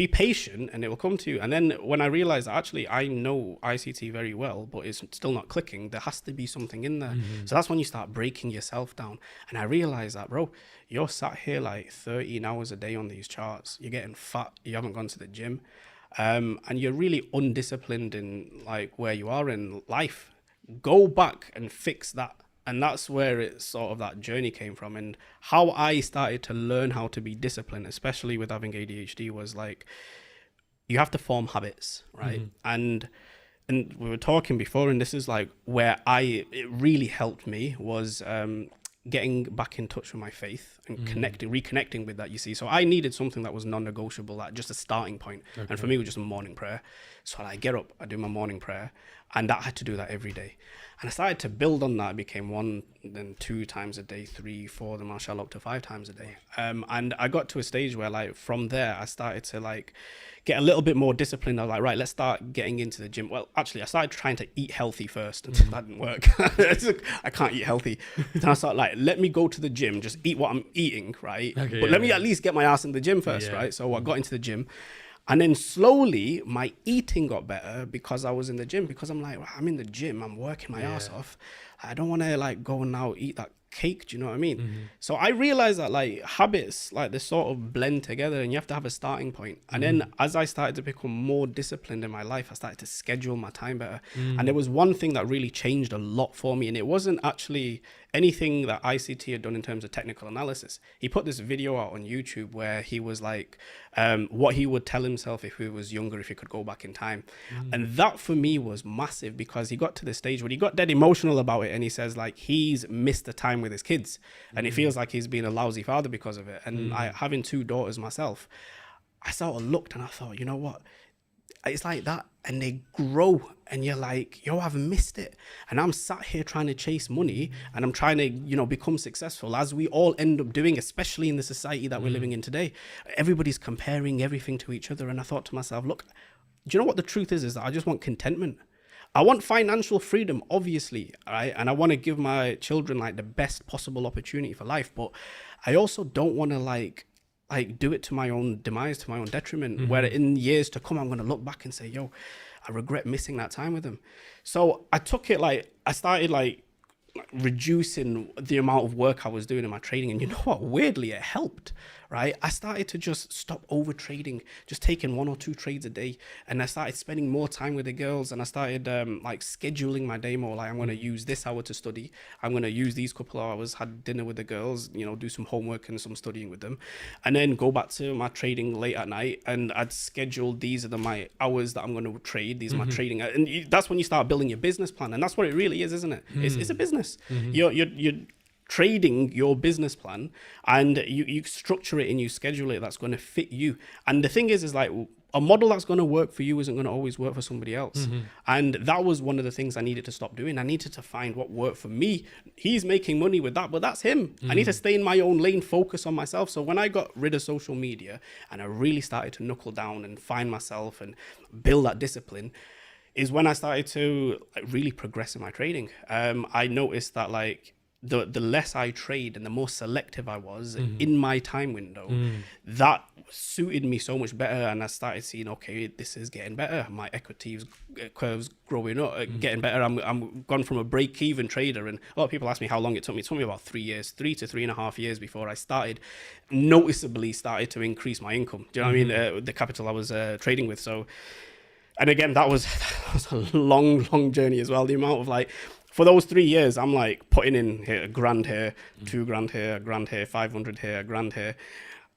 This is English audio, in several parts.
be patient and it will come to you. And then when I realized that actually I know ICT very well, but it's still not clicking, there has to be something in there. So that's when you start breaking yourself down. And I realized that, bro, you're sat here like 13 hours a day on these charts. You're getting fat. You haven't gone to the gym. And you're really undisciplined in like where you are in life. Go back and fix that. And that's where it sort of that journey came from. And how I started to learn how to be disciplined, especially with having ADHD, was like, you have to form habits, right? And we were talking before, and this is like where it really helped me was getting back in touch with my faith and reconnecting with that, you see. So I needed something that was non-negotiable, like just a starting point. And for me, it was just a morning prayer. So I get up, I do my morning prayer, and I had to do that every day. And I started to build on that. It became 1, then 2 times a day, 3, 4, then mashallah up to 5 times a day. And I got to a stage where like from there, I started to like get a little bit more disciplined. I was like, right, let's start getting into the gym. Well, actually, I started trying to eat healthy first, and that didn't work. I can't eat healthy. Then I started like, let me go to the gym, just eat what I'm eating, right? Okay, but let me at least get my ass in the gym first, right? So I got into the gym. And then slowly my eating got better because I was in the gym, because I'm like, well, I'm in the gym, I'm working my ass off. I don't want to like go and now eat that cake. Do you know what I mean? So I realized that like habits, like they sort of blend together, and you have to have a starting point. And then as I started to become more disciplined in my life, I started to schedule my time better. And there was one thing that really changed a lot for me. And it wasn't actually anything that ICT had done in terms of technical analysis. He put this video out on YouTube where he was like, what he would tell himself if he was younger, if he could go back in time. And that for me was massive, because he got to the stage where he got dead emotional about it. And he says like, he's missed the time with his kids, and he feels like he's been a lousy father because of it. And I, having 2 daughters myself, I sort of looked and I thought, you know what? It's like that, and they grow, and you're like, yo, I've missed it. And I'm sat here trying to chase money, and I'm trying to, you know, become successful, as we all end up doing, especially in the society that we're living in today. Everybody's comparing everything to each other. And I thought to myself, look, do you know what the truth is that I just want contentment. I want financial freedom, obviously, right? And I want to give my children like the best possible opportunity for life. But I also don't want to like do it to my own demise, to my own detriment, where in years to come, I'm going to look back and say, yo, I regret missing that time with them. So I took it like, I started like reducing the amount of work I was doing in my trading. And you know what? Weirdly, it helped, right? I started to just stop over trading, just taking 1 or 2 trades a day. And I started spending more time with the girls, and I started like scheduling my day more. Like, I'm going to use this hour to study. I'm going to use these couple of hours, had dinner with the girls, you know, do some homework and some studying with them, and then go back to my trading late at night. And I'd schedule, these are my hours that I'm going to trade. These are my trading. And that's when you start building your business plan. And that's what it really is, isn't it? It's a business. You're trading your business plan, and you structure it and you schedule it that's going to fit you. And the thing is like, a model that's going to work for you isn't going to always work for somebody else. And that was one of the things I needed to stop doing. I needed to find what worked for me. He's making money with that, but that's him. I need to stay in my own lane, focus on myself. So when I got rid of social media and I really started to knuckle down and find myself and build that discipline, is when I started to like really progress in my trading. I noticed that like the less I trade and the more selective I was in my time window, that suited me so much better. And I started seeing, okay, this is getting better. My equity curves growing up, getting better. I'm gone from a break-even trader. And a lot of people ask me how long it took me. It took me about 3 years, 3 to 3.5 years before I noticeably started to increase my income. Do you know what I mean? The capital I was trading with. So, and again, that was a long journey as well. The amount of like, for those 3 years, I'm like putting in here, $1,000 here, $2,000 here, $1,000 here, 500 here, $1,000 here.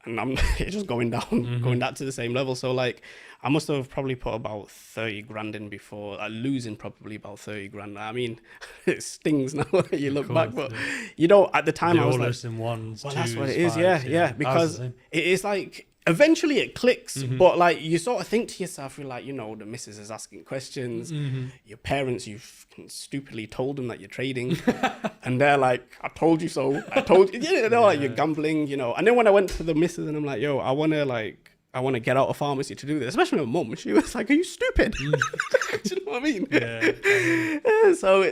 And I'm just going down, going back to the same level. So like, I must have probably put about 30 grand in before, losing probably about 30 grand. I mean, it stings now that you look back, but you know, at the time I was like, in ones, well, twos, that's what it is. fives, Yeah. Because it's like, eventually it clicks, but like you sort of think to yourself, you're like, you know, the missus is asking questions, your parents, you've stupidly told them that you're trading, and they're like, I told you so, I told you, you know, like you're gambling, you know. And then when I went to the missus and I'm like, yo, I want to get out of pharmacy to do this, especially my mum. She was like, are you stupid? Do you know what I mean? So